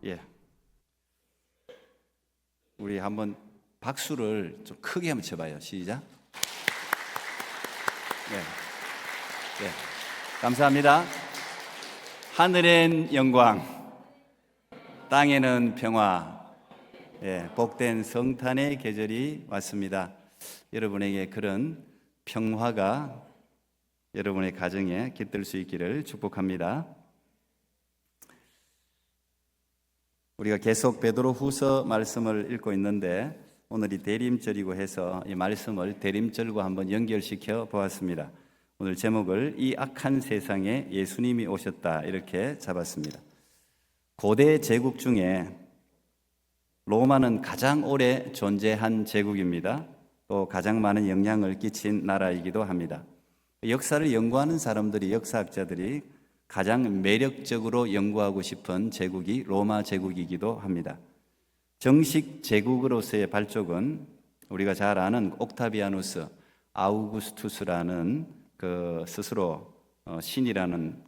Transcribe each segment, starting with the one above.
예, 우리 한번 박수를 좀 크게 한번 쳐봐요. 시작. 예, 감사합니다. 하늘엔 영광, 땅에는 평화. 복된 성탄의 계절이 왔습니다. 여러분에게 그런 평화가 여러분의 가정에 깃들 수 있기를 축복합니다. 우리가 계속 베드로후서 말씀을 읽고 있는데 오늘이 대림절이고 해서 이 말씀을 대림절과 한번 연결시켜 보았습니다. 오늘 제목을 이 악한 세상에 예수님이 오셨다 이렇게 잡았습니다. 고대 제국 중에 로마는 가장 오래 존재한 제국입니다. 또 가장 많은 영향을 끼친 나라이기도 합니다. 역사를 연구하는 사람들이, 역사학자들이 가장 매력적으로 연구하고 싶은 제국이 로마 제국이기도 합니다. 정식 제국으로서의 발족은 우리가 잘 아는 옥타비아누스, 아우구스투스라는 그 스스로 신이라는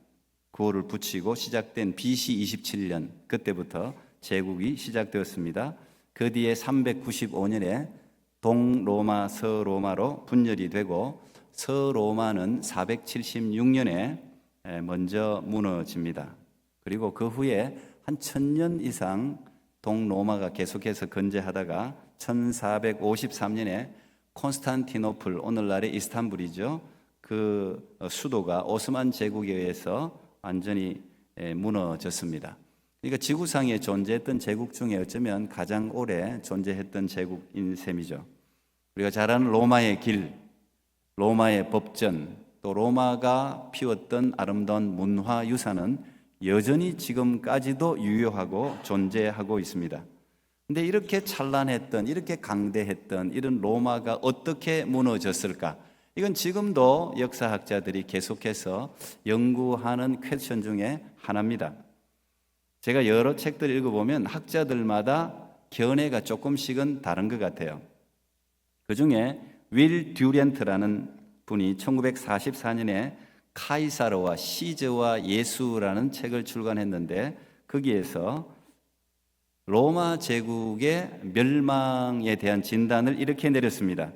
구호를 붙이고 시작된 BC 27년 그때부터 제국이 시작되었습니다. 그 뒤에 395년에 동로마, 서로마로 분열이 되고 서로마는 476년에 먼저 무너집니다. 그리고 그 후에 한 1000년 이상 동로마가 계속해서 건재하다가 1453년에 콘스탄티노플, 오늘날의 이스탄불이죠. 그 수도가 오스만 제국에 의해서 완전히 무너졌습니다. 그러니까 지구상에 존재했던 제국 중에 어쩌면 가장 오래 존재했던 제국인 셈이죠. 우리가 잘 아는 로마의 길, 로마의 법전, 또 로마가 피웠던 아름다운 문화 유산은 여전히 지금까지도 유효하고 존재하고 있습니다. 근데 이렇게 찬란했던, 이렇게 강대했던 이런 로마가 어떻게 무너졌을까? 이건 지금도 역사학자들이 계속해서 연구하는 퀘스천 중에 하나입니다. 제가 여러 책들 읽어보면 학자들마다 견해가 조금씩은 다른 것 같아요. 그 중에 윌 듀렌트라는 분이 1944년에 카이사르와 시저와 예수라는 책을 출간했는데 거기에서 로마 제국의 멸망에 대한 진단을 이렇게 내렸습니다.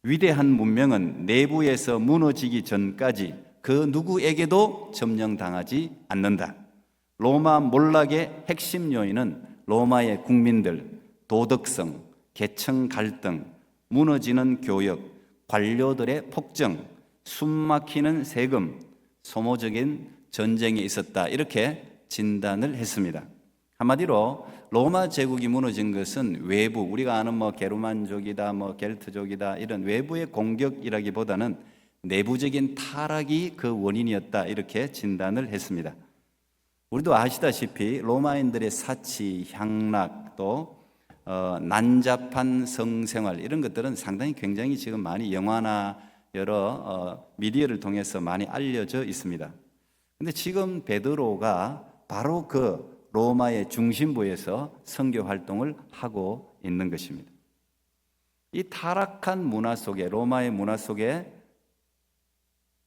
위대한 문명은 내부에서 무너지기 전까지 그 누구에게도 점령당하지 않는다. 로마 몰락의 핵심 요인은 로마의 국민들, 도덕성, 계층 갈등, 무너지는 교역, 관료들의 폭정, 숨막히는 세금, 소모적인 전쟁에 있었다. 이렇게 진단을 했습니다. 한마디로 로마 제국이 무너진 것은 외부, 우리가 아는 게르만족이다, 겔트족이다 이런 외부의 공격이라기보다는 내부적인 타락이 그 원인이었다. 이렇게 진단을 했습니다. 우리도 아시다시피 로마인들의 사치, 향락, 또 난잡한 성생활 이런 것들은 상당히 굉장히 지금 많이 영화나 여러 미디어를 통해서 많이 알려져 있습니다. 근데 지금 베드로가 바로 그 로마의 중심부에서 선교 활동을 하고 있는 것입니다. 이 타락한 문화 속에, 로마의 문화 속에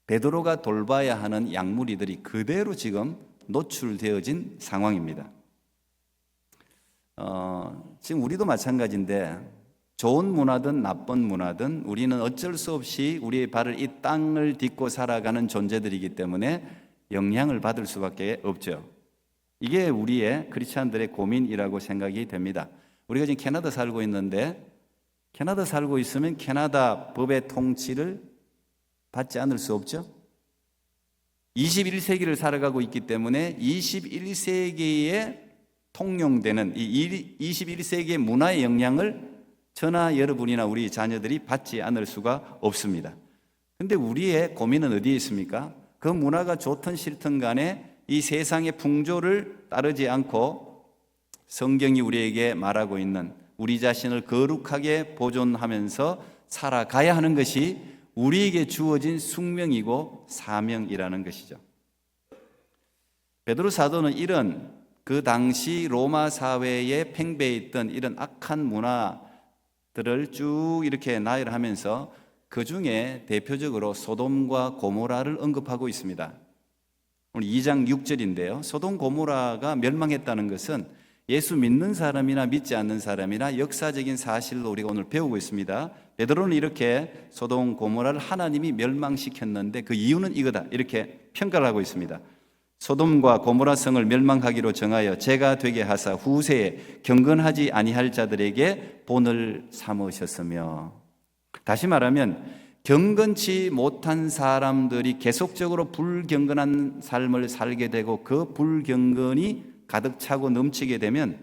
베드로가 돌봐야 하는 약물이들이 그대로 지금 노출되어진 상황입니다. 지금 우리도 마찬가지인데 좋은 문화든 나쁜 문화든 우리는 어쩔 수 없이 우리의 발을 이 땅을 딛고 살아가는 존재들이기 때문에 영향을 받을 수밖에 없죠. 이게 우리의 크리스찬들의 고민이라고 생각이 됩니다. 우리가 지금 캐나다 살고 있는데 캐나다 살고 있으면 캐나다 법의 통치를 받지 않을 수 없죠. 21세기를 살아가고 있기 때문에 21세기에 통용되는 이 21세기의 문화의 영향을 저나 여러분이나 우리 자녀들이 받지 않을 수가 없습니다. 그런데 우리의 고민은 어디에 있습니까? 그 문화가 좋든 싫든 간에 이 세상의 풍조를 따르지 않고 성경이 우리에게 말하고 있는 우리 자신을 거룩하게 보존하면서 살아가야 하는 것이 우리에게 주어진 숙명이고 사명이라는 것이죠. 베드로 사도는 이런 그 당시 로마 사회에 팽배해 있던 이런 악한 문화들을 쭉 이렇게 나열하면서 그 중에 대표적으로 소돔과 고모라를 언급하고 있습니다. 오늘 2장 6절인데요. 소돔 고모라가 멸망했다는 것은 예수 믿는 사람이나 믿지 않는 사람이나 역사적인 사실로 우리가 오늘 배우고 있습니다. 베드로는 이렇게 소돔 고모라를 하나님이 멸망시켰는데 그 이유는 이거다, 이렇게 평가를 하고 있습니다. 소돔과 고모라 성을 멸망하기로 정하여 죄가 되게 하사 후세에 경건하지 아니할 자들에게 본을 삼으셨으며, 다시 말하면 경건치 못한 사람들이 계속적으로 불경건한 삶을 살게 되고 그 불경건이 가득 차고 넘치게 되면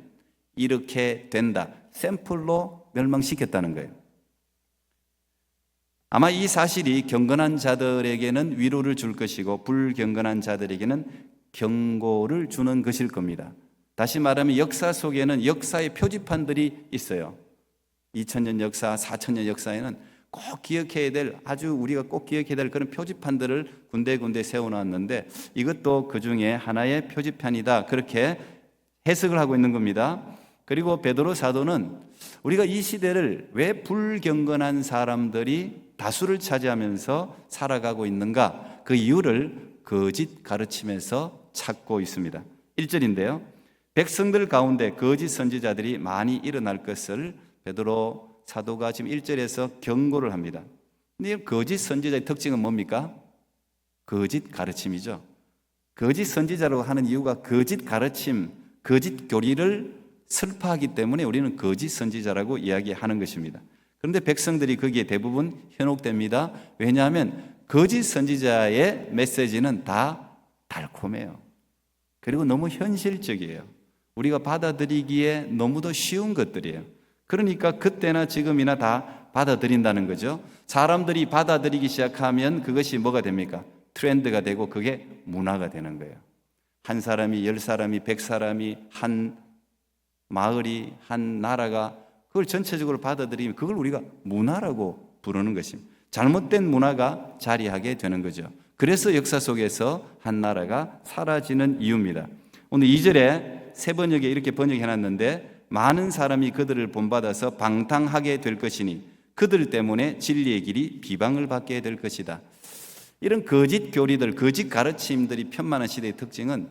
이렇게 된다, 샘플로 멸망시켰다는 거예요. 아마 이 사실이 경건한 자들에게는 위로를 줄 것이고 불경건한 자들에게는 경고를 주는 것일 겁니다. 다시 말하면 역사 속에는 역사의 표지판들이 있어요. 2000년 역사, 4000년 역사에는 꼭 기억해야 될, 아주 우리가 꼭 기억해야 될 그런 표지판들을 군데군데 세워놨는데 이것도 그 중에 하나의 표지판이다, 그렇게 해석을 하고 있는 겁니다. 그리고 베드로 사도는 우리가 이 시대를 왜 불경건한 사람들이 다수를 차지하면서 살아가고 있는가, 그 이유를 거짓 가르침에서 찾고 있습니다. 1절인데요. 백성들 가운데 거짓 선지자들이 많이 일어날 것을 베드로 사도가 지금 1절에서 경고를 합니다. 근데 거짓 선지자의 특징은 뭡니까? 거짓 가르침이죠. 거짓 선지자라고 하는 이유가 거짓 가르침, 거짓 교리를 설파하기 때문에 우리는 거짓 선지자라고 이야기하는 것입니다. 그런데 백성들이 거기에 대부분 현혹됩니다. 왜냐하면 거짓 선지자의 메시지는 다 달콤해요. 그리고 너무 현실적이에요. 우리가 받아들이기에 너무도 쉬운 것들이에요. 그러니까 그때나 지금이나 다 받아들인다는 거죠. 사람들이 받아들이기 시작하면 그것이 뭐가 됩니까? 트렌드가 되고 그게 문화가 되는 거예요. 한 사람이, 10사람이, 100사람이, 한 마을이, 한 나라가 그걸 전체적으로 받아들이면 그걸 우리가 문화라고 부르는 것입니다. 잘못된 문화가 자리하게 되는 거죠. 그래서 역사 속에서 한 나라가 사라지는 이유입니다. 오늘 2절에 새 번역에 이렇게 번역해놨는데, 많은 사람이 그들을 본받아서 방탕하게 될 것이니 그들 때문에 진리의 길이 비방을 받게 될 것이다. 이런 거짓 교리들, 거짓 가르침들이 편만한 시대의 특징은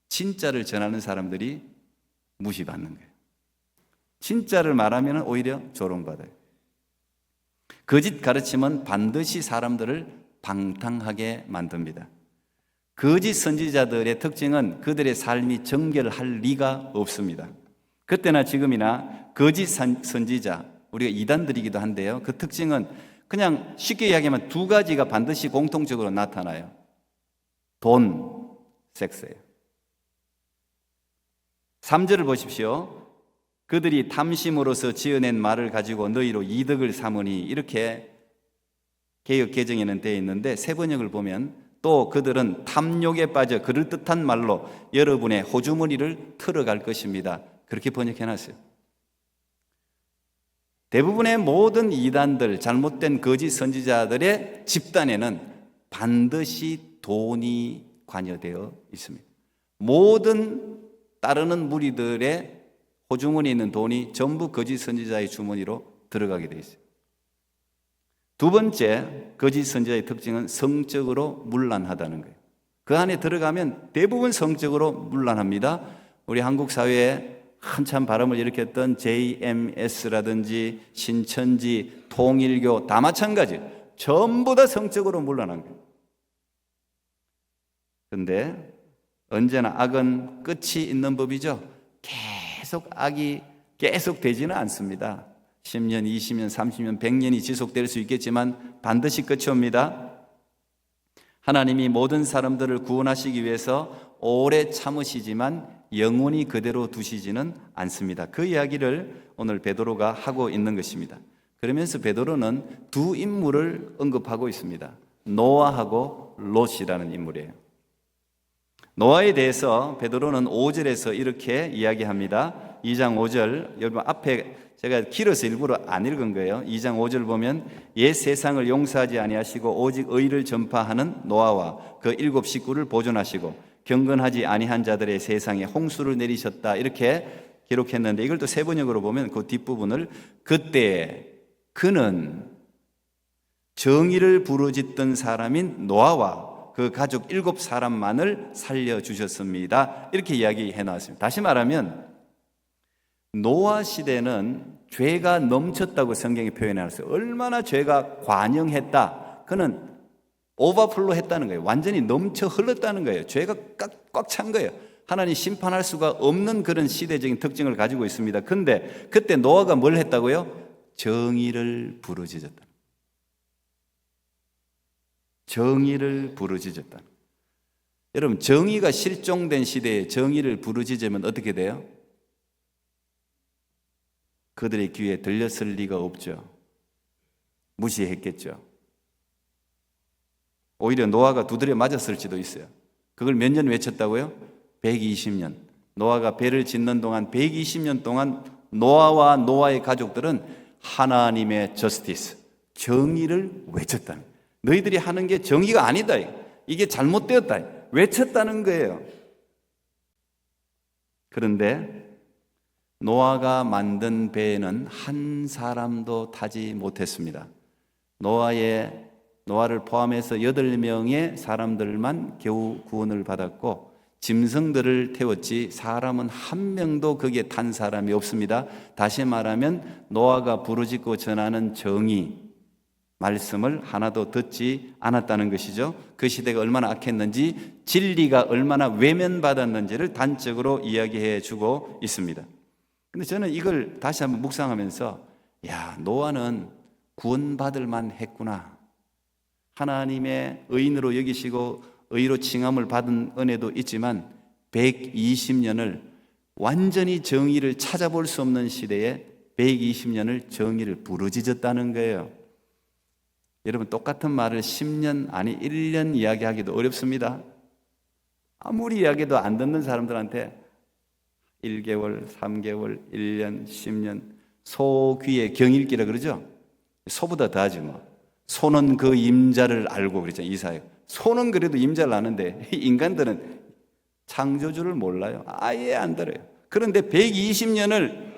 진짜를 전하는 사람들이 무시받는 거예요. 진짜를 말하면 오히려 조롱받아요. 거짓 가르침은 반드시 사람들을 방탕하게 만듭니다. 거짓 선지자들의 특징은 그들의 삶이 정결할 리가 없습니다. 그때나 지금이나 거짓 선지자, 우리가 이단들이기도 한데요, 그 특징은 그냥 쉽게 이야기하면 두 가지가 반드시 공통적으로 나타나요. 돈, 섹스예요. 3절을 보십시오. 그들이 탐심으로서 지어낸 말을 가지고 너희로 이득을 삼으니, 이렇게 개역 개정에는 되어 있는데 새 번역을 보면 또 그들은 탐욕에 빠져 그럴듯한 말로 여러분의 호주머니를 털어갈 것입니다. 그렇게 번역해놨어요. 대부분의 모든 이단들, 잘못된 거짓 선지자들의 집단에는 반드시 돈이 관여되어 있습니다. 모든 따르는 무리들의 호주머니에 있는 돈이 전부 거짓 선지자의 주머니로 들어가게 되어 있어요. 두 번째, 거짓 선지자의 특징은 성적으로 문란하다는 거예요. 그 안에 들어가면 대부분 성적으로 문란합니다. 우리 한국 사회에 한참 바람을 일으켰던 JMS라든지 신천지, 통일교 다 마찬가지, 전부 다 성적으로 문란한 거예요. 그런데 언제나 악은 끝이 있는 법이죠. 계속 악이 계속 되지는 않습니다. 10년, 20년, 30년, 100년이 지속될 수 있겠지만 반드시 끝이 옵니다. 하나님이 모든 사람들을 구원하시기 위해서 오래 참으시지만 영원히 그대로 두시지는 않습니다. 그 이야기를 오늘 베드로가 하고 있는 것입니다. 그러면서 베드로는 두 인물을 언급하고 있습니다. 노아하고 롯이라는 인물이에요. 노아에 대해서 베드로는 5절에서 이렇게 이야기합니다. 2장 5절, 여러분 앞에 제가 길어서 일부러 안 읽은 거예요. 2장 5절 보면 옛 세상을 용서하지 아니하시고 오직 의를 전파하는 노아와 그 7 식구를 보존하시고 경건하지 아니한 자들의 세상에 홍수를 내리셨다, 이렇게 기록했는데, 이걸 또 새 번역으로 보면 그 뒷부분을 그때 그는 정의를 부르짖던 사람인 노아와 그 가족 7사람만을 살려주셨습니다. 이렇게 이야기해 놨습니다. 다시 말하면 노아 시대는 죄가 넘쳤다고 성경이 표현해놨어요. 얼마나 죄가 관영했다. 그는 오버플로 했다는 거예요. 완전히 넘쳐 흘렀다는 거예요. 죄가 꽉 찬 거예요. 하나님 심판할 수가 없는 그런 시대적인 특징을 가지고 있습니다. 근데 그때 노아가 뭘 했다고요? 정의를 부르짖었다. 정의를 부르짖었다. 여러분, 정의가 실종된 시대에 정의를 부르짖으면 어떻게 돼요? 그들의 귀에 들렸을 리가 없죠. 무시했겠죠. 오히려 노아가 두드려 맞았을지도 있어요. 그걸 몇 년 외쳤다고요? 120년. 노아가 배를 짓는 동안 120년 동안 노아와 노아의 가족들은 하나님의 저스티스, 정의를 외쳤다. 너희들이 하는 게 정의가 아니다. 이게 잘못되었다. 외쳤다는 거예요. 그런데 노아가 만든 배에는 한 사람도 타지 못했습니다. 노아를 포함해서 8명의 사람들만 겨우 구원을 받았고 짐승들을 태웠지 사람은 한 명도 거기에 탄 사람이 없습니다. 다시 말하면 노아가 부르짖고 전하는 정의 말씀을 하나도 듣지 않았다는 것이죠. 그 시대가 얼마나 악했는지, 진리가 얼마나 외면받았는지를 단적으로 이야기해 주고 있습니다. 근데 저는 이걸 다시 한번 묵상하면서 노아는 구원받을 만 했구나. 하나님의 의인으로 여기시고 의로 칭함을 받은 은혜도 있지만 120년을 완전히 정의를 찾아볼 수 없는 시대에 120년을 정의를 부르짖었다는 거예요. 여러분, 똑같은 말을 10년 아니 1년 이야기하기도 어렵습니다. 아무리 이야기해도 안 듣는 사람들한테 1개월, 3개월, 1년, 10년 소 귀에 경일기라 그러죠. 소보다 더하지 뭐. 소는 그 임자를 알고 그랬잖아요. 이사야. 소는 그래도 임자를 아는데 인간들은 창조주를 몰라요. 아예 안 들어요. 그런데 120년을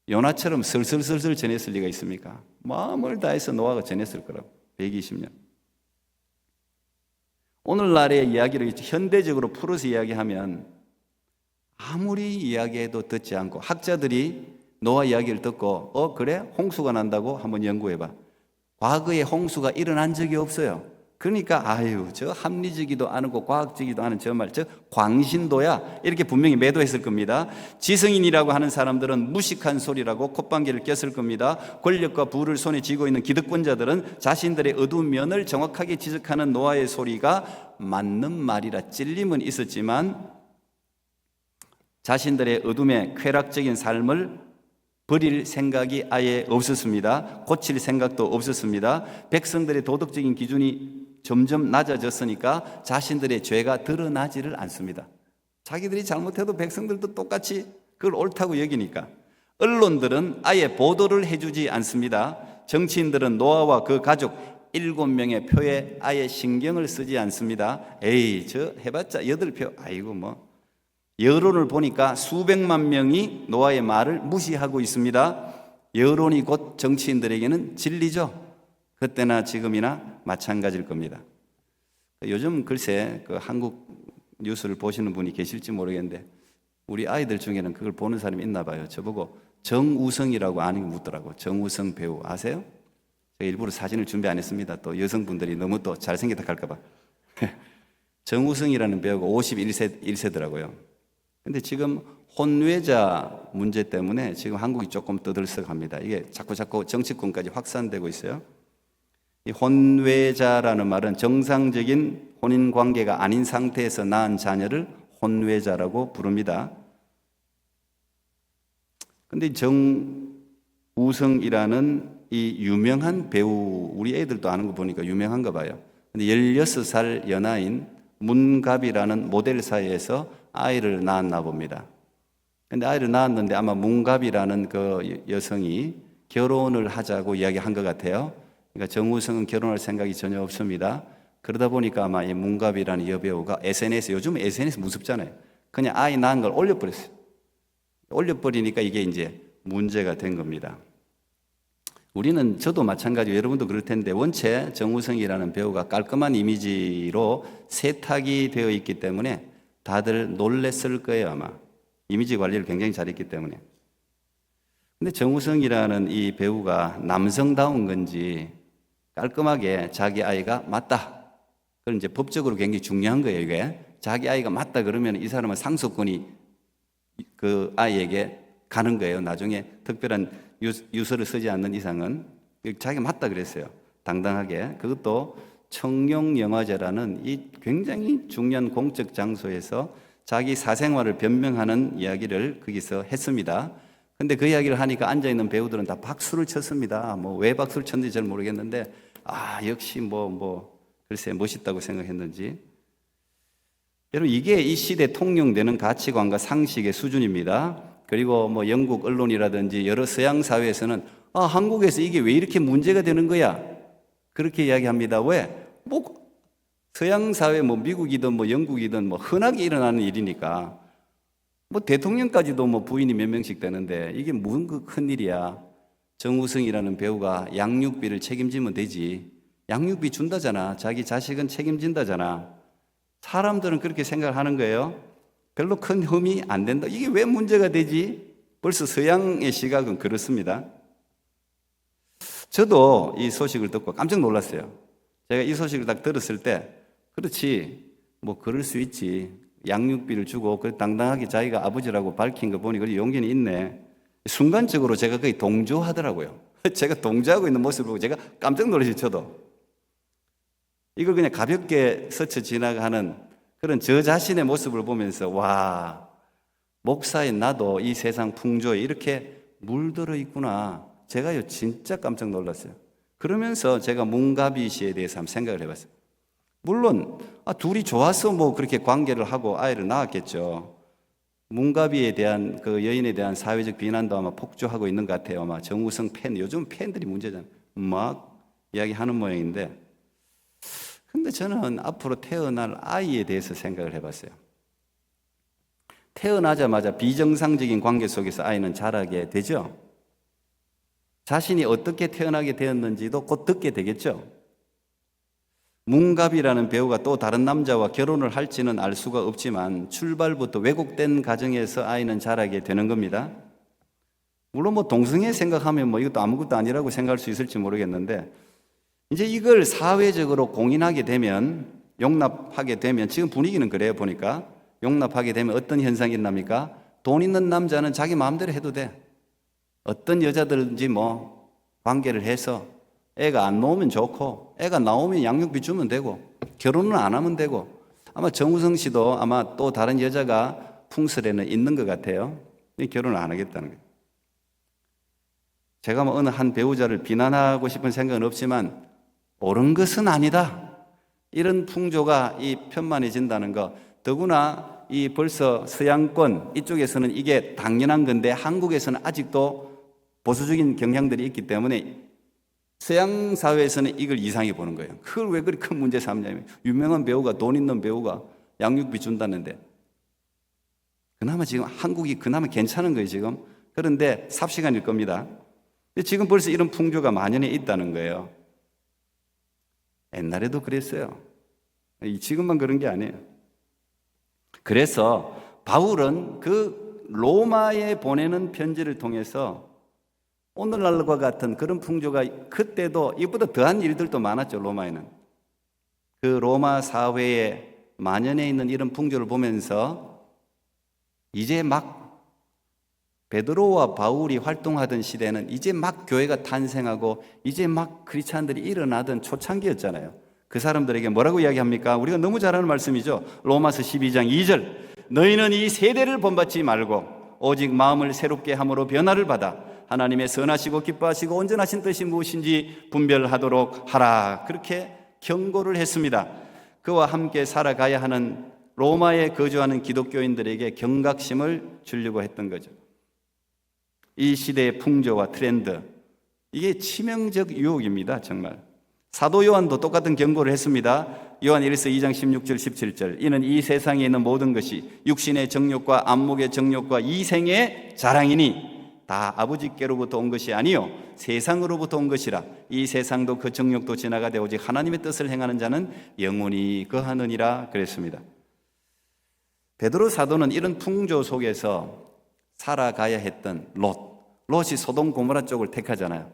요나처럼 슬슬슬슬 전했을 리가 있습니까? 마음을 다해서 노아가 전했을 거라고. 120년. 오늘날의 이야기를 현대적으로 풀어서 이야기하면 아무리 이야기해도 듣지 않고, 학자들이 노아 이야기를 듣고 그래? 홍수가 난다고? 한번 연구해봐. 과거에 홍수가 일어난 적이 없어요. 그러니까 저 합리적이도 않고 과학적이도 않은 저 말, 저 광신도야, 이렇게 분명히 매도했을 겁니다. 지성인이라고 하는 사람들은 무식한 소리라고 콧방귀를 꼈을 겁니다. 권력과 부를 손에 쥐고 있는 기득권자들은 자신들의 어두운 면을 정확하게 지적하는 노아의 소리가 맞는 말이라 찔림은 있었지만 자신들의 어둠의 쾌락적인 삶을 버릴 생각이 아예 없었습니다. 고칠 생각도 없었습니다. 백성들의 도덕적인 기준이 점점 낮아졌으니까 자신들의 죄가 드러나지를 않습니다. 자기들이 잘못해도 백성들도 똑같이 그걸 옳다고 여기니까. 언론들은 아예 보도를 해주지 않습니다. 정치인들은 노아와 그 가족 7명의 표에 아예 신경을 쓰지 않습니다. 저 해봤자 8표, 아이고 뭐. 여론을 보니까 수백만 명이 노아의 말을 무시하고 있습니다. 여론이 곧 정치인들에게는 진리죠. 그때나 지금이나 마찬가지일 겁니다. 요즘 글쎄 그 한국 뉴스를 보시는 분이 계실지 모르겠는데 우리 아이들 중에는 그걸 보는 사람이 있나 봐요. 저보고 정우성이라고 아는 게 묻더라고. 정우성 배우 아세요? 제가 일부러 사진을 준비 안 했습니다. 또 여성분들이 너무 또 잘생겼다 할까 봐. 정우성이라는 배우가 51세더라고요. 근데 지금 혼외자 문제 때문에 지금 한국이 조금 떠들썩합니다. 이게 자꾸 정치권까지 확산되고 있어요. 이 혼외자라는 말은 정상적인 혼인 관계가 아닌 상태에서 낳은 자녀를 혼외자라고 부릅니다. 근데 정우성이라는 이 유명한 배우, 우리 애들도 아는 거 보니까 유명한가 봐요. 근데 16살 연하인 문갑이라는 모델사에서 아이를 낳았나 봅니다. 근데 아이를 낳았는데 아마 문갑이라는 그 여성이 결혼을 하자고 이야기한 것 같아요. 그러니까 정우성은 결혼할 생각이 전혀 없습니다. 그러다 보니까 아마 이 문갑이라는 여배우가 요즘 SNS 무섭잖아요. 그냥 아이 낳은 걸 올려버렸어요. 올려버리니까 이게 이제 문제가 된 겁니다. 우리는, 저도 마찬가지고 여러분도 그럴 텐데 원체 정우성이라는 배우가 깔끔한 이미지로 세탁이 되어 있기 때문에 다들 놀랬을 거예요. 아마 이미지 관리를 굉장히 잘했기 때문에. 근데 정우성이라는 이 배우가 남성다운 건지 깔끔하게 자기 아이가 맞다. 그건 이제 법적으로 굉장히 중요한 거예요, 이게. 자기 아이가 맞다 그러면 이 사람은 상속권이 그 아이에게 가는 거예요. 나중에 특별한 유서를 쓰지 않는 이상은. 자기가 맞다 그랬어요. 당당하게. 그것도 청룡영화제라는 이 굉장히 중요한 공적 장소에서 자기 사생활을 변명하는 이야기를 거기서 했습니다. 근데 그 이야기를 하니까 앉아있는 배우들은 다 박수를 쳤습니다. 뭐 왜 박수를 쳤는지 잘 모르겠는데, 역시 글쎄 멋있다고 생각했는지. 여러분, 이게 이 시대에 통용되는 가치관과 상식의 수준입니다. 그리고 영국 언론이라든지 여러 서양 사회에서는 한국에서 이게 왜 이렇게 문제가 되는 거야? 그렇게 이야기합니다. 왜? 서양 사회 미국이든 영국이든 흔하게 일어나는 일이니까. 대통령까지도 부인이 몇 명씩 되는데 이게 무슨 큰 일이야. 정우성이라는 배우가 양육비를 책임지면 되지. 양육비 준다잖아. 자기 자식은 책임진다잖아. 사람들은 그렇게 생각하는 거예요. 별로 큰 흠이 안 된다. 이게 왜 문제가 되지? 벌써 서양의 시각은 그렇습니다. 저도 이 소식을 듣고 깜짝 놀랐어요. 제가 이 소식을 딱 들었을 때, 그렇지, 그럴 수 있지. 양육비를 주고 당당하게 자기가 아버지라고 밝힌 거 보니 그래 용기는 있네. 순간적으로 제가 거의 동조하더라고요. 제가 동조하고 있는 모습을 보고 제가 깜짝 놀랐어요. 저도. 이걸 그냥 가볍게 스쳐 지나가는 그런 저 자신의 모습을 보면서 와, 목사인 나도 이 세상 풍조에 이렇게 물들어 있구나. 제가요 진짜 깜짝 놀랐어요. 그러면서 제가 문가비 씨에 대해서 한번 생각을 해봤어요. 물론 둘이 좋아서 그렇게 관계를 하고 아이를 낳았겠죠. 문가비에 대한 그 여인에 대한 사회적 비난도 아마 폭주하고 있는 것 같아요. 아마 정우성 팬, 요즘 팬들이 문제잖아요. 막 이야기하는 모양인데, 근데 저는 앞으로 태어날 아이에 대해서 생각을 해봤어요. 태어나자마자 비정상적인 관계 속에서 아이는 자라게 되죠. 자신이 어떻게 태어나게 되었는지도 곧 듣게 되겠죠. 문갑이라는 배우가 또 다른 남자와 결혼을 할지는 알 수가 없지만 출발부터 왜곡된 가정에서 아이는 자라게 되는 겁니다. 물론 동성애 생각하면 이것도 아무것도 아니라고 생각할 수 있을지 모르겠는데, 이제 이걸 사회적으로 공인하게 되면, 용납하게 되면, 지금 분위기는 그래요. 보니까 용납하게 되면 어떤 현상이 일어납니까? 돈 있는 남자는 자기 마음대로 해도 돼. 어떤 여자들인지 관계를 해서 애가 안 나오면 좋고, 애가 나오면 양육비 주면 되고, 결혼은 안 하면 되고. 아마 정우성 씨도 아마 또 다른 여자가 풍설에는 있는 것 같아요. 결혼을 안 하겠다는 거예요. 제가 어느 한 배우자를 비난하고 싶은 생각은 없지만 옳은 것은 아니다. 이런 풍조가 이 편만해진다는 거. 더구나 이 벌써 서양권 이쪽에서는 이게 당연한 건데 한국에서는 아직도 보수적인 경향들이 있기 때문에 서양 사회에서는 이걸 이상히 보는 거예요. 그걸 왜 그렇게 큰 문제 삼냐면, 유명한 배우가, 돈 있는 배우가 양육비 준다는데, 그나마 지금 한국이 그나마 괜찮은 거예요 지금. 그런데 삽시간일 겁니다. 지금 벌써 이런 풍조가 만연해 있다는 거예요. 옛날에도 그랬어요. 지금만 그런 게 아니에요. 그래서 바울은 그 로마에 보내는 편지를 통해서 오늘날과 같은 그런 풍조가, 그때도 이보다 더한 일들도 많았죠. 로마에는. 그 로마 사회에 만연해 있는 이런 풍조를 보면서 이제 막 베드로와 바울이 활동하던 시대는 이제 막 교회가 탄생하고 이제 막 크리스찬들이 일어나던 초창기였잖아요. 그 사람들에게 뭐라고 이야기합니까? 우리가 너무 잘 아는 말씀이죠. 로마서 12장 2절. 너희는 이 세대를 본받지 말고 오직 마음을 새롭게 함으로 변화를 받아 하나님의 선하시고 기뻐하시고 온전하신 뜻이 무엇인지 분별하도록 하라. 그렇게 경고를 했습니다. 그와 함께 살아가야 하는 로마에 거주하는 기독교인들에게 경각심을 주려고 했던 거죠. 이 시대의 풍조와 트렌드, 이게 치명적 유혹입니다. 정말. 사도 요한도 똑같은 경고를 했습니다. 요한 1서 2장 16절 17절. 이는 이 세상에 있는 모든 것이 육신의 정욕과 안목의 정욕과 이생의 자랑이니 다 아버지께로부터 온 것이 아니요 세상으로부터 온 것이라. 이 세상도 그 정욕도 지나가되 오직 하나님의 뜻을 행하는 자는 영원히 거하느니라 그랬습니다. 베드로 사도는 이런 풍조 속에서 살아가야 했던 롯이 소돔 고모라 쪽을 택하잖아요.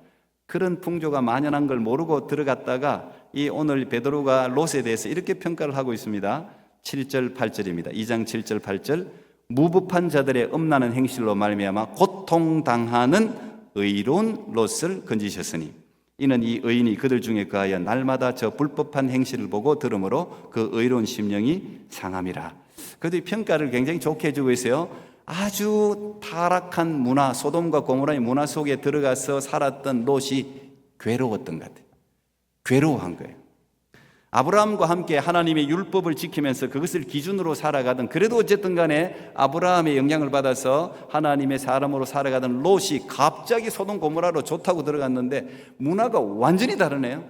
그런 풍조가 만연한 걸 모르고 들어갔다가 이 오늘 베드로가 롯에 대해서 이렇게 평가를 하고 있습니다. 7절 8절입니다. 2장 7절 8절. 무법한 자들의 음란한 행실로 말미암아 고통당하는 의로운 롯을 건지셨으니 이는 이 의인이 그들 중에 거하여 날마다 저 불법한 행실을 보고 들으므로 그 의로운 심령이 상함이라. 그들이 평가를 굉장히 좋게 해주고 있어요. 아주 타락한 문화, 소돔과 고모라의 문화 속에 들어가서 살았던 롯이 괴로웠던 것 같아요. 괴로워한 거예요. 아브라함과 함께 하나님의 율법을 지키면서 그것을 기준으로 살아가던, 그래도 어쨌든 간에 아브라함의 영향을 받아서 하나님의 사람으로 살아가던 롯이 갑자기 소돔 고모라로 좋다고 들어갔는데 문화가 완전히 다르네요.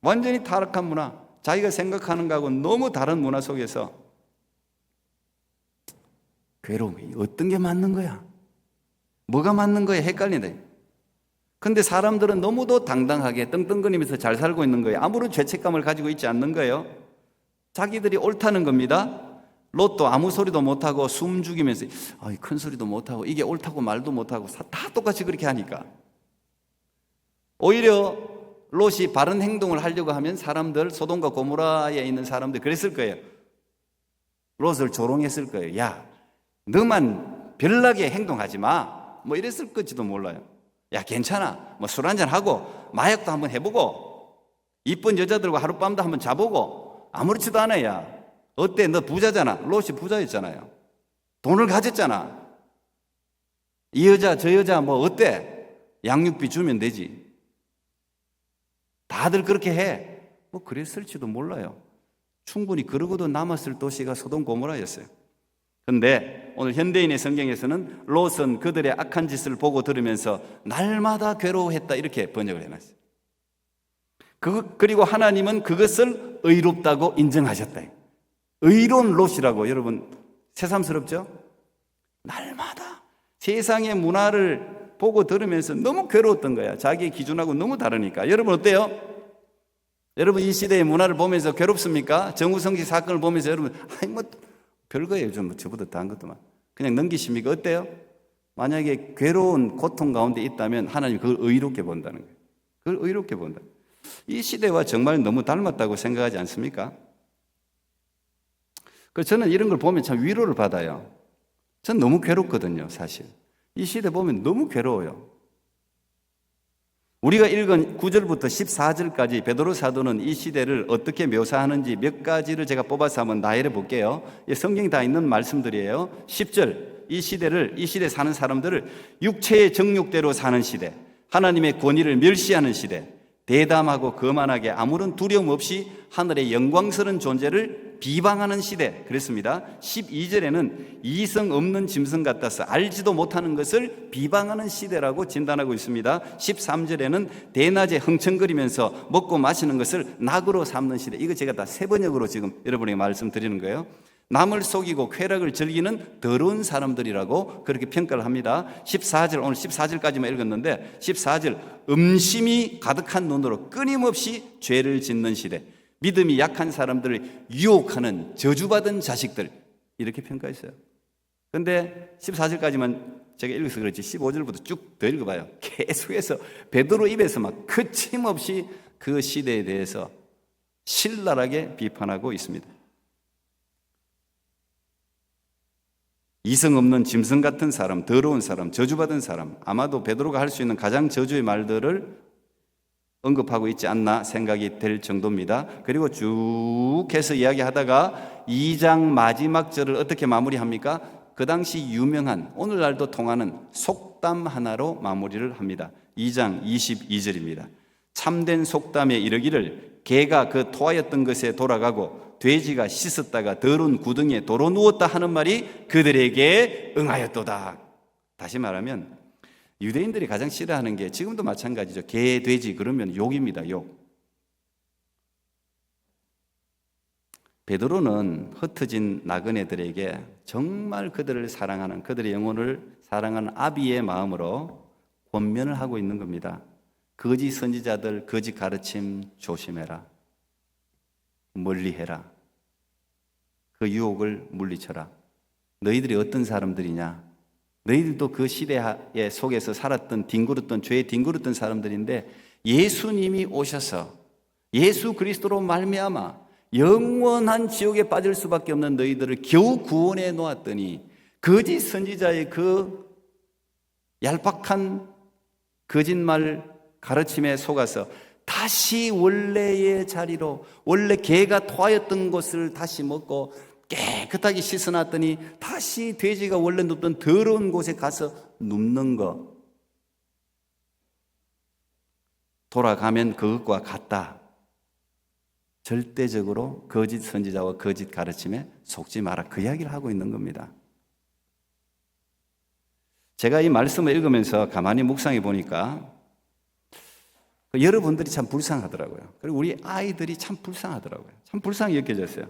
완전히 타락한 문화, 자기가 생각하는 거하고 너무 다른 문화 속에서 괴로움이 어떤 게 맞는 거야? 뭐가 맞는 거야? 헷갈린다. 근데 사람들은 너무도 당당하게 떵떵거리면서 잘 살고 있는 거예요. 아무런 죄책감을 가지고 있지 않는 거예요. 자기들이 옳다는 겁니다. 롯도 아무 소리도 못하고 숨 죽이면서 큰 소리도 못하고 이게 옳다고 말도 못하고 다 똑같이 그렇게 하니까. 오히려 롯이 바른 행동을 하려고 하면 사람들, 소돔과 고모라에 있는 사람들 그랬을 거예요. 롯을 조롱했을 거예요. 야, 너만 별나게 행동하지 마. 뭐 이랬을 건지도 몰라요. 야, 괜찮아. 뭐 술 한잔 하고 마약도 한번 해보고 이쁜 여자들과 하룻밤도 한번 자보고 아무렇지도 않아. 야, 어때? 너 부자잖아. 롯이 부자였잖아요. 돈을 가졌잖아. 이 여자 저 여자 뭐 어때? 양육비 주면 되지. 다들 그렇게 해. 뭐 그랬을지도 몰라요. 충분히 그러고도 남았을 도시가 소돔 고모라였어요. 그런데 오늘 현대인의 성경에서는 롯은 그들의 악한 짓을 보고 들으면서 날마다 괴로워했다 이렇게 번역을 해놨어요. 그리고 하나님은 그것을 의롭다고 인정하셨다. 의로운 롯이라고. 여러분 새삼스럽죠? 날마다 세상의 문화를 보고 들으면서 너무 괴로웠던 거야. 자기의 기준하고 너무 다르니까. 여러분 어때요? 여러분 이 시대의 문화를 보면서 괴롭습니까? 정우성씨 사건을 보면서 여러분 뭐 별거예요. 요즘 저보다 다한 것도만 그냥 넘기십니까? 어때요? 만약에 괴로운 고통 가운데 있다면 하나님 그걸 의롭게 본다는 거예요. 그걸 의롭게 본다. 이 시대와 정말 너무 닮았다고 생각하지 않습니까? 그래서 저는 이런 걸 보면 참 위로를 받아요. 전 너무 괴롭거든요, 사실. 이 시대 보면 너무 괴로워요. 우리가 읽은 9절부터 14절까지 베드로 사도는 이 시대를 어떻게 묘사하는지 몇 가지를 제가 뽑아서 한번 나열해 볼게요. 성경이 다 있는 말씀들이에요. 10절, 이 시대 사는 사람들을 육체의 정욕대로 사는 시대, 하나님의 권위를 멸시하는 시대, 대담하고 거만하게 아무런 두려움 없이 하늘의 영광스러운 존재를 비방하는 시대 그랬습니다. 12절에는 이성 없는 짐승 같아서 알지도 못하는 것을 비방하는 시대라고 진단하고 있습니다. 13절에는 대낮에 흥청거리면서 먹고 마시는 것을 낙으로 삼는 시대. 이거 제가 다 세 번역으로 지금 여러분에게 말씀드리는 거예요. 남을 속이고 쾌락을 즐기는 더러운 사람들이라고 그렇게 평가를 합니다. 14절, 오늘 14절까지만 읽었는데 14절, 음심이 가득한 눈으로 끊임없이 죄를 짓는 시대, 믿음이 약한 사람들을 유혹하는 저주받은 자식들, 이렇게 평가했어요. 그런데 14절까지만 제가 읽어서 그렇지 15절부터 쭉 더 읽어봐요. 계속해서 베드로 입에서 막 거침없이 그 시대에 대해서 신랄하게 비판하고 있습니다. 이성 없는 짐승 같은 사람, 더러운 사람, 저주받은 사람, 아마도 베드로가 할 수 있는 가장 저주의 말들을 언급하고 있지 않나 생각이 될 정도입니다. 그리고 쭉 해서 이야기하다가 2장 마지막 절을 어떻게 마무리합니까? 그 당시 유명한, 오늘날도 통하는 속담 하나로 마무리를 합니다. 2장 22절입니다. 참된 속담에 이르기를 개가 그 토하였던 것에 돌아가고 돼지가 씻었다가 더러운 구덩이에 도로 누웠다 하는 말이 그들에게 응하였도다. 다시 말하면 유대인들이 가장 싫어하는 게 지금도 마찬가지죠. 개, 돼지 그러면 욕입니다. 욕. 베드로는 흩어진 나그네들에게 정말 그들을 사랑하는, 그들의 영혼을 사랑하는 아비의 마음으로 권면을 하고 있는 겁니다. 거짓 선지자들, 거짓 가르침 조심해라. 멀리해라. 그 유혹을 물리쳐라. 너희들이 어떤 사람들이냐? 너희들도 그 시대 속에서 살았던 뒹굴었던 죄에 뒹굴었던 사람들인데 예수님이 오셔서 예수 그리스도로 말미암아 영원한 지옥에 빠질 수밖에 없는 너희들을 겨우 구원해 놓았더니 거짓 선지자의 그 얄팍한 거짓말 가르침에 속아서 다시 원래의 자리로, 원래 개가 토하였던 곳을 다시 먹고 깨끗하게 씻어놨더니 다시 돼지가 원래 눕던 더러운 곳에 가서 눕는 거, 돌아가면 그것과 같다. 절대적으로 거짓 선지자와 거짓 가르침에 속지 마라, 그 이야기를 하고 있는 겁니다. 제가 이 말씀을 읽으면서 가만히 묵상해 보니까 여러분들이 참 불쌍하더라고요. 그리고 우리 아이들이 참 불쌍하더라고요. 참 불쌍히 여겨졌어요.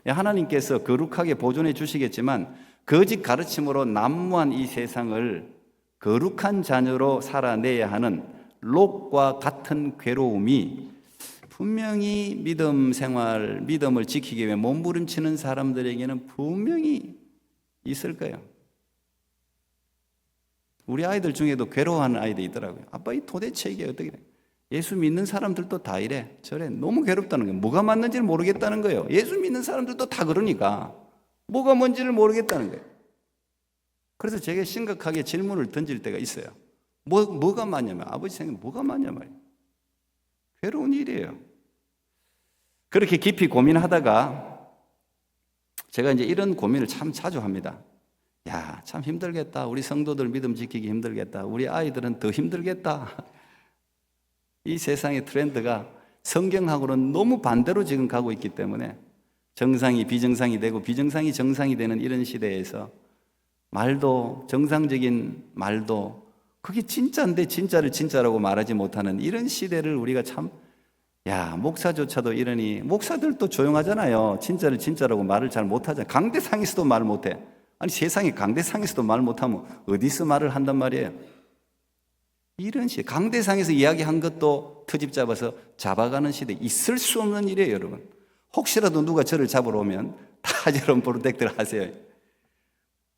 하나님께서 거룩하게 보존해 주시겠지만 거짓 가르침으로 난무한 이 세상을 거룩한 자녀로 살아내야 하는 롯과 같은 괴로움이 분명히 믿음 생활, 믿음을 지키기 위해 몸부림치는 사람들에게는 분명히 있을 거예요. 우리 아이들 중에도 괴로워하는 아이들이 있더라고요. 아빠, 이 도대체 이게 어떻게 돼? 예수 믿는 사람들도 다 이래 저래. 너무 괴롭다는 거예요. 뭐가 맞는지를 모르겠다는 거예요. 예수 믿는 사람들도 다 그러니까 뭐가 뭔지를 모르겠다는 거예요. 그래서 제가 심각하게 질문을 던질 때가 있어요. 뭐가 맞냐면, 아버지 생각에 뭐가 맞냐 말이에요. 괴로운 일이에요. 그렇게 깊이 고민하다가 제가 이제 이런 고민을 참 자주 합니다. 야, 참 힘들겠다. 우리 성도들 믿음 지키기 힘들겠다. 우리 아이들은 더 힘들겠다. 이 세상의 트렌드가 성경하고는 너무 반대로 지금 가고 있기 때문에 정상이 비정상이 되고 비정상이 정상이 되는 이런 시대에서 말도, 정상적인 말도 그게 진짜인데 진짜를 진짜라고 말하지 못하는 이런 시대를 우리가 참, 야, 목사조차도 이러니, 목사들도 조용하잖아요. 진짜를 진짜라고 말을 잘 못하잖아요. 강대상에서도 말 못해. 아니, 세상에 강대상에서도 말 못하면 어디서 말을 한단 말이에요. 이런 시대, 강대상에서 이야기한 것도 트집 잡아서 잡아가는 시대, 있을 수 없는 일이에요, 여러분. 혹시라도 누가 저를 잡으러 오면 다 여러분 프로텍트를 하세요.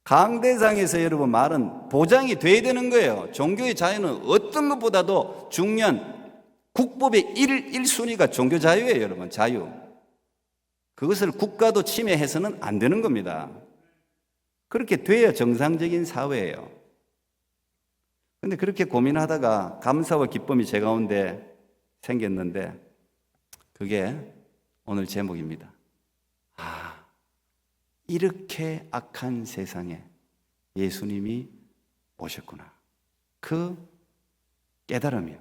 강대상에서 여러분 말은 보장이 돼야 되는 거예요. 종교의 자유는 어떤 것보다도 중요한 국법의 1순위가 종교 자유예요, 여러분. 자유. 그것을 국가도 침해해서는 안 되는 겁니다. 그렇게 돼야 정상적인 사회예요. 그런데 그렇게 고민하다가 감사와 기쁨이 제 가운데 생겼는데 그게 오늘 제목입니다. 아, 이렇게 악한 세상에 예수님이 오셨구나. 그 깨달음이요.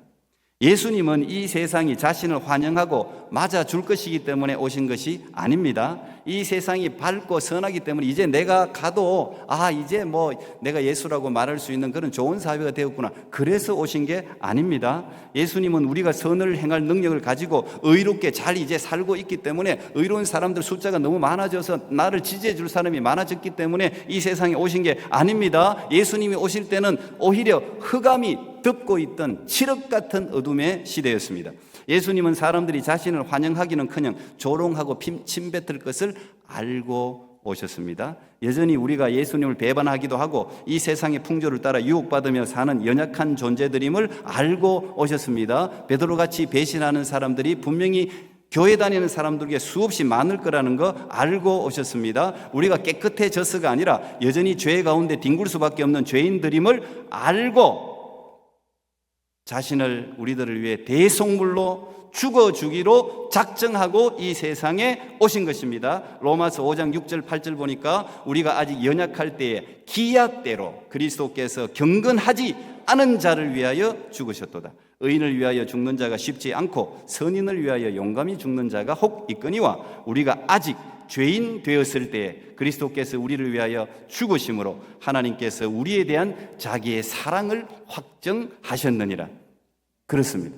예수님은 이 세상이 자신을 환영하고 맞아줄 것이기 때문에 오신 것이 아닙니다. 이 세상이 밝고 선하기 때문에 이제 내가 가도 이제 뭐 내가 예수라고 말할 수 있는 그런 좋은 사회가 되었구나. 그래서 오신 게 아닙니다. 예수님은 우리가 선을 행할 능력을 가지고 의롭게 잘 이제 살고 있기 때문에 의로운 사람들 숫자가 너무 많아져서 나를 지지해 줄 사람이 많아졌기 때문에 이 세상에 오신 게 아닙니다. 예수님이 오실 때는 오히려 흑암이 덮고 있던 칠흑 같은 어둠의 시대였습니다. 예수님은 사람들이 자신을 환영하기는커녕 조롱하고 침뱉을 것을 알고 오셨습니다. 여전히 우리가 예수님을 배반하기도 하고 이 세상의 풍조를 따라 유혹받으며 사는 연약한 존재들임을 알고 오셨습니다. 베드로같이 배신하는 사람들이 분명히 교회 다니는 사람들에게 수없이 많을 거라는 거 알고 오셨습니다. 우리가 깨끗해져서가 아니라 여전히 죄 가운데 뒹굴 수밖에 없는 죄인들임을 알고 자신을 우리들을 위해 대속물로 죽어주기로 작정하고 이 세상에 오신 것입니다. 로마서 5장 6절 8절 보니까 우리가 아직 연약할 때에 기약대로 그리스도께서 경건하지 않은 자를 위하여 죽으셨도다. 의인을 위하여 죽는 자가 쉽지 않고 선인을 위하여 용감히 죽는 자가 혹 있거니와 우리가 아직 죄인 되었을 때에 그리스도께서 우리를 위하여 죽으심으로 하나님께서 우리에 대한 자기의 사랑을 확정하셨느니라. 그렇습니다.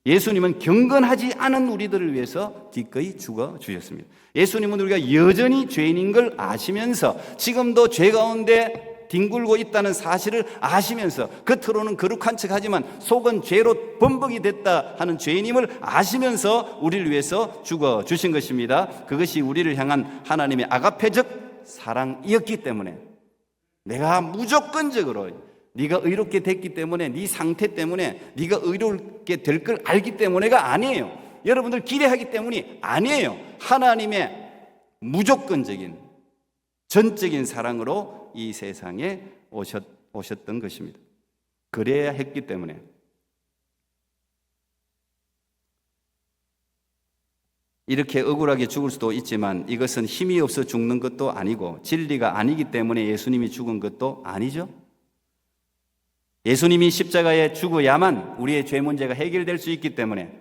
예수님은 경건하지 않은 우리들을 위해서 기꺼이 죽어 주셨습니다. 예수님은 우리가 여전히 죄인인 걸 아시면서 지금도 죄 가운데 뒹굴고 있다는 사실을 아시면서 겉으로는 거룩한 척하지만 속은 죄로 범벅이 됐다 하는 죄인임을 아시면서 우리를 위해서 죽어 주신 것입니다. 그것이 우리를 향한 하나님의 아가페적 사랑이었기 때문에, 내가 무조건적으로 네가 의롭게 됐기 때문에, 네 상태 때문에 네가 의롭게 될 걸 알기 때문에가 아니에요. 여러분들 기대하기 때문이 아니에요. 하나님의 무조건적인 전적인 사랑으로 이 세상에 오셨던 것입니다. 그래야 했기 때문에. 이렇게 억울하게 죽을 수도 있지만 이것은 힘이 없어 죽는 것도 아니고 진리가 아니기 때문에 예수님이 죽은 것도 아니죠. 예수님이 십자가에 죽어야만 우리의 죄 문제가 해결될 수 있기 때문에,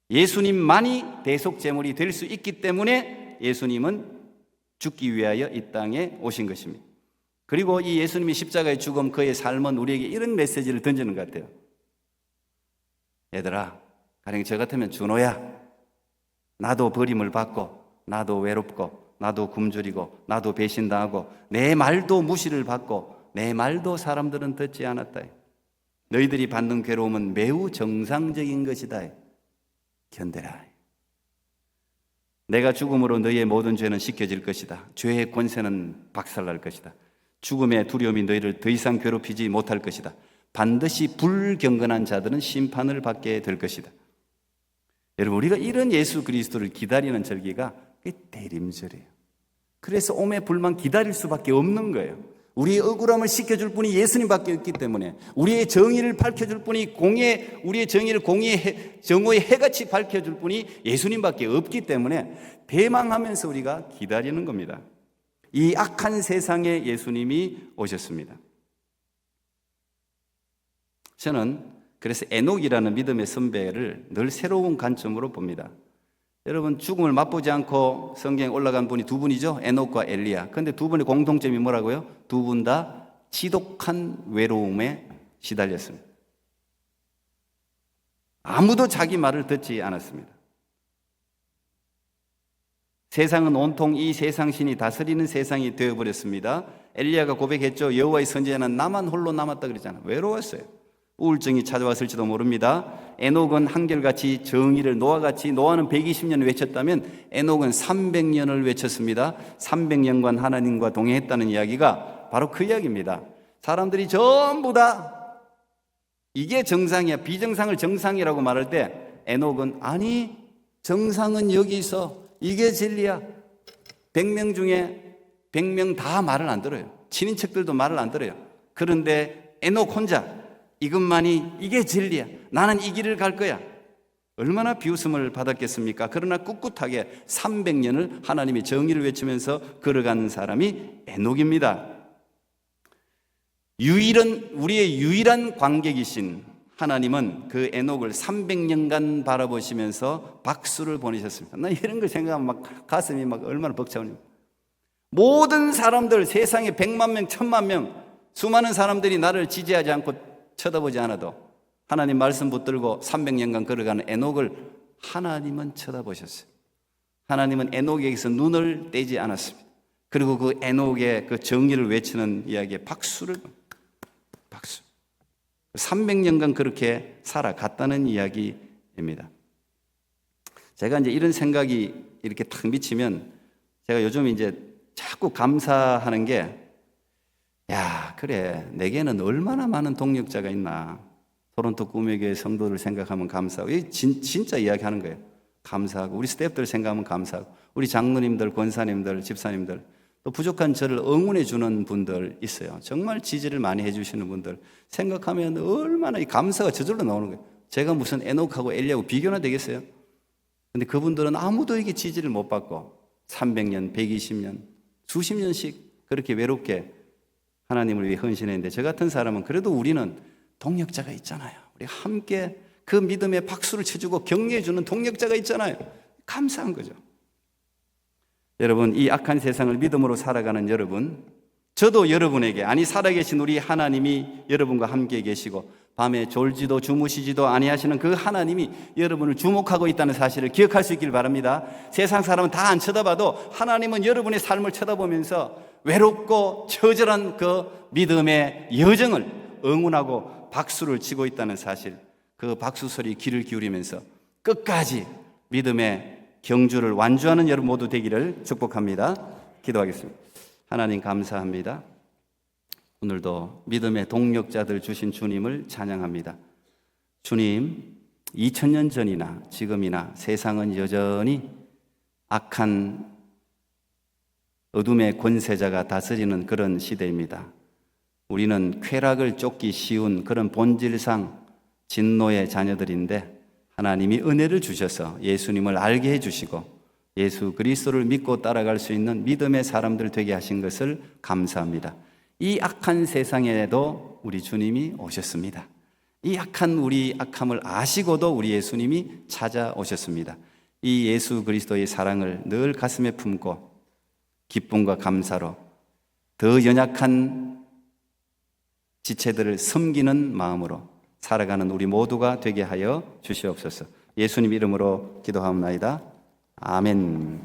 예수님만이 대속제물이 될 수 있기 때문에 예수님은 죽기 위하여 이 땅에 오신 것입니다. 그리고 이 예수님이 십자가의 죽음, 그의 삶은 우리에게 이런 메시지를 던지는 것 같아요. 얘들아, 가령 저 같으면 준호야, 나도 버림을 받고, 나도 외롭고, 나도 굶주리고, 나도 배신당하고, 내 말도 무시를 받고, 내 말도 사람들은 듣지 않았다. 너희들이 받는 괴로움은 매우 정상적인 것이다. 견뎌라. 내가 죽음으로 너희의 모든 죄는 씻겨질 것이다. 죄의 권세는 박살날 것이다. 죽음의 두려움이 너희를 더 이상 괴롭히지 못할 것이다. 반드시 불경건한 자들은 심판을 받게 될 것이다. 여러분, 우리가 이런 예수 그리스도를 기다리는 절기가 대림절이에요. 그래서 오매 불만 기다릴 수밖에 없는 거예요. 우리의 억울함을 씻겨줄 분이 예수님밖에 없기 때문에, 우리의 정의를 밝혀줄 분이 우리의 정의를 정오의 해같이 밝혀줄 분이 예수님밖에 없기 때문에 대망하면서 우리가 기다리는 겁니다. 이 악한 세상에 예수님이 오셨습니다. 저는 그래서 에녹이라는 믿음의 선배를 늘 새로운 관점으로 봅니다. 여러분, 죽음을 맛보지 않고 성경에 올라간 분이 두 분이죠. 에녹과 엘리야. 그런데 두 분의 공통점이 뭐라고요? 두 분 다 지독한 외로움에 시달렸습니다. 아무도 자기 말을 듣지 않았습니다. 세상은 온통 이 세상신이 다스리는 세상이 되어버렸습니다. 엘리야가 고백했죠. 여호와의 선지자는 나만 홀로 남았다 그랬잖아요. 외로웠어요. 우울증이 찾아왔을지도 모릅니다. 에녹은 한결같이 정의를, 노아는 120년을 외쳤다면 에녹은 300년을 외쳤습니다. 300년간 하나님과 동행했다는 이야기가 바로 그 이야기입니다. 사람들이 전부 다 이게 정상이야, 비정상을 정상이라고 말할 때 에녹은 아니, 정상은 여기 있어, 이게 진리야. 100명 중에 100명 다 말을 안 들어요. 친인척들도 말을 안 들어요. 그런데 에녹 혼자 이것만이 이게 진리야, 나는 이 길을 갈 거야. 얼마나 비웃음을 받았겠습니까? 그러나 꿋꿋하게 300년을 하나님의 정의를 외치면서 걸어가는 사람이 에녹입니다. 우리의 유일한 관객이신 하나님은 그 에녹을 300년간 바라보시면서 박수를 보내셨습니다. 나 이런 걸 생각하면 막 가슴이 막 얼마나 벅차오니. 모든 사람들, 세상에 100만 명, 1000만 명, 수많은 사람들이 나를 지지하지 않고 쳐다보지 않아도 하나님 말씀 붙들고 300년간 걸어가는 에녹을 하나님은 쳐다보셨어요. 하나님은 에녹에게서 눈을 떼지 않았습니다. 그리고 그 에녹의 그 정의를 외치는 이야기에 박수. 300년간 그렇게 살아갔다는 이야기입니다. 제가 이제 이런 생각이 이렇게 탁 미치면 제가 요즘 이제 자꾸 감사하는 게, 야, 그래, 내게는 얼마나 많은 동력자가 있나. 토론토 꿈의 교회 성도들 생각하면 감사하고, 진짜 이야기하는 거예요. 감사하고, 우리 스태프들 생각하면 감사하고, 우리 장로님들, 권사님들, 집사님들, 또 부족한 저를 응원해 주는 분들 있어요. 정말 지지를 많이 해주시는 분들 생각하면 얼마나 이 감사가 저절로 나오는 거예요. 제가 무슨 에녹하고 엘리야하고 비교나 되겠어요? 근데 그분들은 아무도에게 지지를 못 받고 300년, 120년, 수십 년씩 그렇게 외롭게 하나님을 위해 헌신했는데, 저 같은 사람은 그래도 우리는 동력자가 있잖아요. 우리 함께 그 믿음에 박수를 쳐주고 격려해 주는 동력자가 있잖아요. 감사한 거죠. 여러분, 이 악한 세상을 믿음으로 살아가는 여러분, 저도 여러분에게, 아니 살아계신 우리 하나님이 여러분과 함께 계시고 밤에 졸지도 주무시지도 아니하시는 그 하나님이 여러분을 주목하고 있다는 사실을 기억할 수 있길 바랍니다. 세상 사람은 다 안 쳐다봐도 하나님은 여러분의 삶을 쳐다보면서 외롭고 처절한 그 믿음의 여정을 응원하고 박수를 치고 있다는 사실, 그 박수 소리 귀를 기울이면서 끝까지 믿음의 경주를 완주하는 여러분 모두 되기를 축복합니다. 기도하겠습니다. 하나님 감사합니다. 오늘도 믿음의 동력자들 주신 주님을 찬양합니다. 주님, 2000년 전이나 지금이나 세상은 여전히 악한 어둠의 권세자가 다스리는 그런 시대입니다. 우리는 쾌락을 쫓기 쉬운 그런 본질상 진노의 자녀들인데 하나님이 은혜를 주셔서 예수님을 알게 해주시고 예수 그리스도를 믿고 따라갈 수 있는 믿음의 사람들 되게 하신 것을 감사합니다. 이 악한 세상에도 우리 주님이 오셨습니다. 이 악한 우리 악함을 아시고도 우리 예수님이 찾아오셨습니다. 이 예수 그리스도의 사랑을 늘 가슴에 품고 기쁨과 감사로 더 연약한 지체들을 섬기는 마음으로 살아가는 우리 모두가 되게 하여 주시옵소서. 예수님 이름으로 기도하옵나이다. 아멘.